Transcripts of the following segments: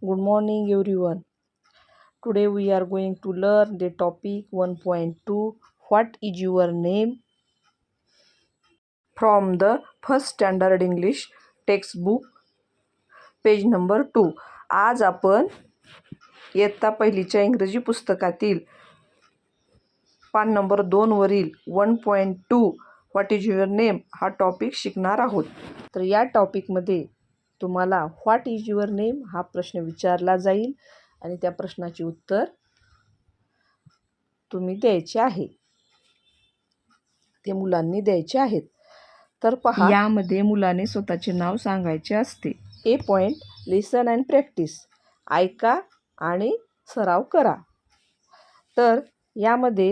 Good morning, everyone. Today we are going to learn the topic 1.2. What is your name? From the first standard English textbook, page number 2. आज आपण इयत्ता पहिलीच्या इंग्रजी पुस्तकातील पान number 2 वरील 1.2 व्हॉट इज युअर नेम हा topic शिकणार आहोत. तर या टॉपिकमध्ये तुम्हाला व्हॉट इज युअर नेम हा प्रश्न विचारला जाईल आणि त्या प्रश्नाचे उत्तर तुम्ही द्यायचे आहे, ते मुलांनी द्यायचे आहेत. तर पहा, यामध्ये मुलाने स्वतःचे नाव सांगायचे असते. ए पॉईंट, लिसन अँड प्रॅक्टिस. ऐका आणि सराव करा. तर यामध्ये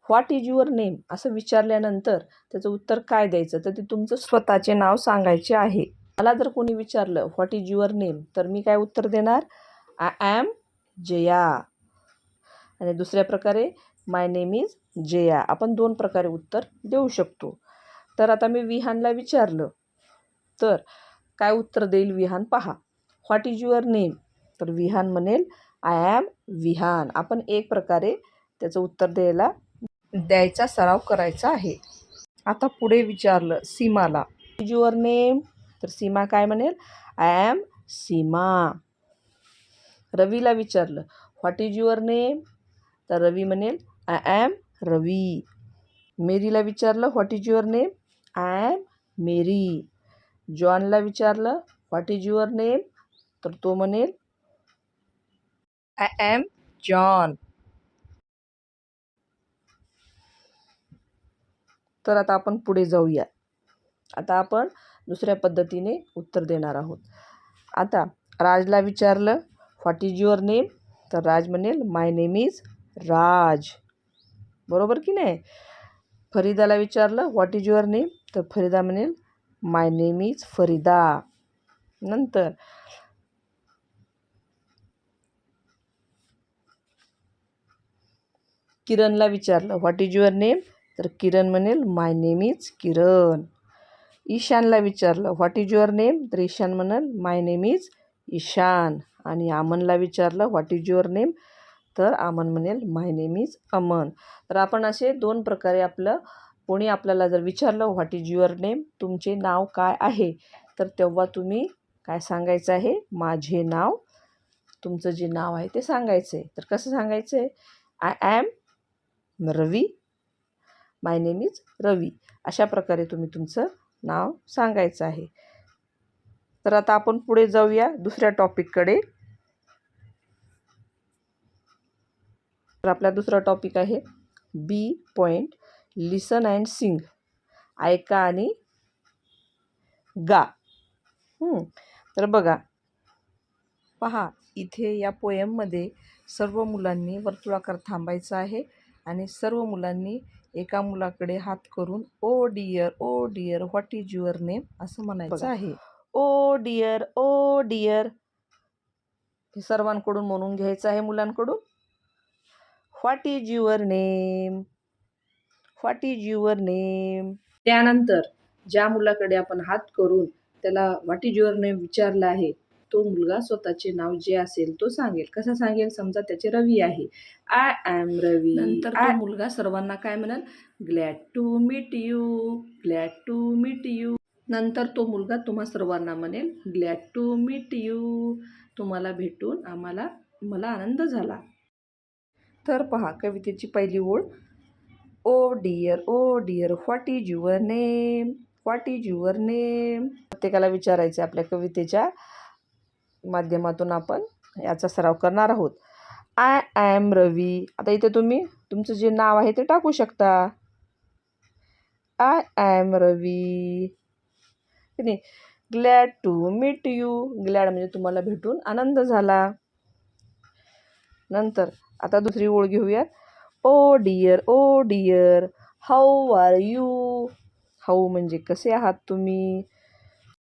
व्हॉट इज युअर नेम असं विचारल्यानंतर त्याचं उत्तर काय द्यायचं, तर ते तुमचं स्वतःचे नाव सांगायचे आहे. मला जर कोणी विचारलं व्हॉट इज युअर नेम, तर मी काय उत्तर देणार? I am Jaya. आणि दुसऱ्या प्रकारे माय नेम इज जया. आपण 2 प्रकारे उत्तर देऊ शकतो. तर आता मी विहानला विचारलं तर काय उत्तर देईल विहान? पहा, व्हॉट इज युअर नेम, तर विहान म्हणेल आय ॲम विहान. आपण एक प्रकारे त्याचं उत्तर द्यायचा सराव करायचा आहे. आता पुढे विचारलं सीमाला, इज युअर नेम, तर सीमा काय म्हणेल? आय ॲम सीमा. रवीला विचारलं व्हॉट इज युअर नेम, तर रवी म्हणेल आय ॲम रवी. मेरीला विचारलं what is your name, I am Mary. जॉनला विचारलं व्हॉट इज युअर नेम, तर तो म्हणेल आय ॲम जॉन. तर आता आपण पुढे जाऊया. आता आपण दुसऱ्या पद्धतीने उत्तर देणार आहोत. आता राजला विचारलं व्हॉट इज युअर नेम, तर राज म्हणेल माय नेम इज राज. बरोबर की नाही? फरीदाला विचारलं व्हॉट इज युअर नेम, तर फरीदा म्हणेल माय नेम इज फरीदा. नंतर किरणला विचारलं व्हॉट इज युअर नेम, तर किरण म्हणेल माय नेम इज किरण. ईशानला विचारलं व्हॉट इज युअर नेम, तर ईशान म्हणेल माय नेम इज ईशान. आणि अमनला विचारलं व्हॉट इज युअर नेम, तर अमन म्हणेल माय नेम इज अमन. तर आपण असे 2 प्रकारे कोणी आपल्याला जर विचारलं व्हॉट इज युअर नेम, तुमचे नाव काय आहे, तर तेव्हा तुम्ही काय सांगायचं आहे? माझे नाव. तुमचं जे नाव आहे ते सांगायचं आहे. तर कसं सांगायचं आहे? I am Ravi, my name is Ravi. अशा प्रकारे तुम्ही तुमचं नाव सांगायचं आहे. तर आता आपण पुढे जाऊया दुसऱ्या टॉपिककडे. तर आपला दुसरा टॉपिक आहे बी पॉईंट, लिसन अँड सिंग. ऐका आणि गा. तर बघा, पहा, इथे या पोएममध्ये सर्व मुलांनी वर्तुळाकार थांबायचं आहे आणि सर्व मुलांनी एका मुलाकडे हात करून oh dear what is your name असं म्हणायचं आहे. ओ डिअर हे सर्वांकडून म्हणून घ्यायचं आहे मुलांकडून. What is your name, what is your name. त्यानंतर ज्या मुलाकडे आपण हात करून त्याला व्हॉट इज युअर नेम विचारलं आहे, तो मुलगा स्वतःचे नाव जे असेल तो सांगेल. कसं सांगेल? समजा त्याचे रवी आहे, आय ॲम रवी. नंतर तो मुलगा सर्वांना काय म्हणाल? Glad to meet you, glad to meet you. नंतर तो मुलगा तुम्हा सर्वांना म्हणेल ग्लॅड टू मीट यू, तुम्हाला भेटून मला आनंद झाला. तर पहा, कवितेची पहिली ओळ, oh dear what is your name, what is your name. प्रत्येकाला विचारायचे. आपल्या कवितेच्या माध्यमातून आपण याचा सराव करणार आहोत. आय ॲम रवी. आता इथे तुम्ही तुमचं जे नाव आहे ते टाकू शकता. I am Ravi. Glad to meet you, glad म्हणजे तुम्हाला भेटून आनंद झाला. नंतर आता दुसरी ओळ घेऊयात. Oh dear how are you. How म्हणजे कसे आहात तुम्ही.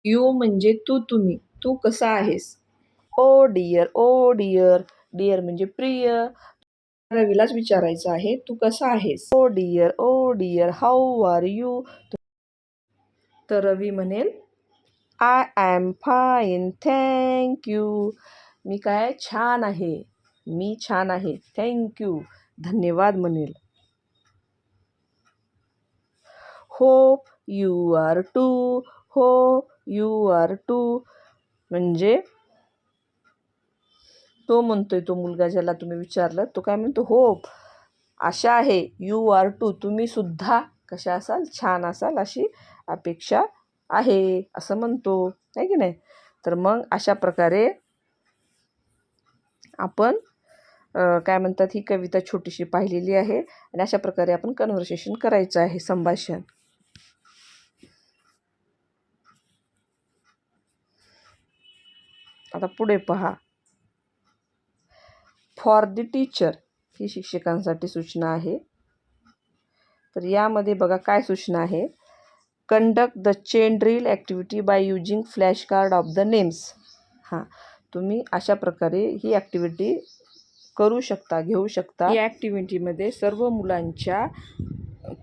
यू म्हणजे तुम्ही, तू कसा आहेस. ओ डिअर म्हणजे प्रिय. रवीलाच विचारायचं आहे तू कसा आहेस. Oh dear how are you. तर रवी म्हणेल I am fine thank you. मी काय छान आहे, मी छान आहे. थँक्यू, धन्यवाद म्हणेल. Hope you are too, hope you are too म्हणजे तो म्हणतोय, तो मुलगा ज्याला तुम्ही विचारलं तो काय म्हणतो, होप आशा आहे, यू आर टू तुम्ही सुद्धा कशा असाल, छान असाल अशी अपेक्षा आहे असं म्हणतो, आहे की नाही. तर मग अशा प्रकारे आपण काय म्हणतात, ही कविता छोटीशी पाहिलेली आहे आणि अशा प्रकारे आपण कन्व्हर्सेशन करायचं आहे, संभाषण. आता पुढे पहा. फॉर द टीचर ही शिक्षकांसाठी सूचना आहे. तर यामध्ये बघा काय सूचना आहे. Conduct the chain drill activity by using flash card of the names. हां, तुम्ही अशा प्रकारे ही ॲक्टिव्हिटी करू शकता, घेऊ शकता. या ॲक्टिव्हिटीमध्ये सर्व मुलांच्या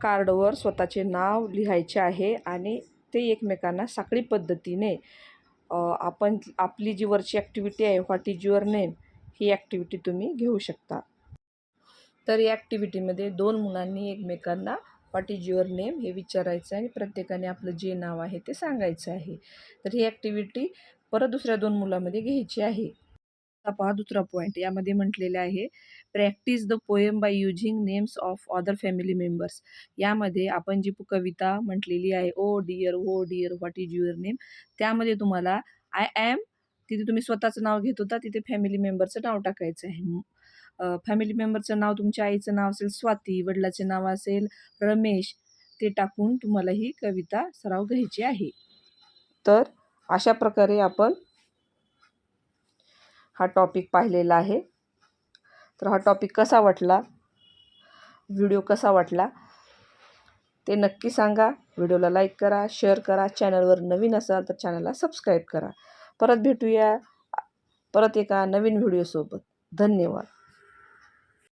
कार्डवर स्वतःचे नाव लिहायचे आहे आणि ते एकमेकांना साखळी पद्धतीने आपण आपली जी वरची ॲक्टिव्हिटी आहे, what is your name, he activity तुम्ही घेऊ शकता. तर या ॲक्टिव्हिटीमध्ये 2 मुलांनी एकमेकांना व्हॉट इज युअर नेम हे विचारायचं आहे आणि प्रत्येकाने आपलं जे नाव आहे ते सांगायचं आहे. तर ही ॲक्टिव्हिटी परत दुसऱ्या 2 मुलांमध्ये घ्यायची आहे. आता पहा दुसरा पॉईंट. यामध्ये म्हटलेलं आहे, practice the poem by using names of other family members. यामध्ये आपण जी कविता म्हटलेली आहे, oh dear what is your name, त्यामध्ये तुम्हाला आय ॲम, तिथे तुम्ही स्वतःचं नाव घेत होता, तिथे फॅमिली मेंबरचं नाव टाकायचं आहे. फॅमिली मेंबरचं नाव तुमच्या आईचं नाव असेल स्वाती, वडिलाचे नाव असेल रमेश, ते टाकून तुम्हाला ही कविता सराव घ्यायची आहे. तर अशा प्रकारे आपण हा टॉपिक पाहिलेला आहे. तर हा टॉपिक कसा वाटला, व्हिडिओ कसा वाटला ते नक्की सांगा. व्हिडिओला लाईक करा, शेअर करा. चॅनलवर नवीन असाल तर चॅनलला सबस्क्राईब करा. परत भेटूया परत एका नवीन व्हिडिओसोबत. धन्यवाद.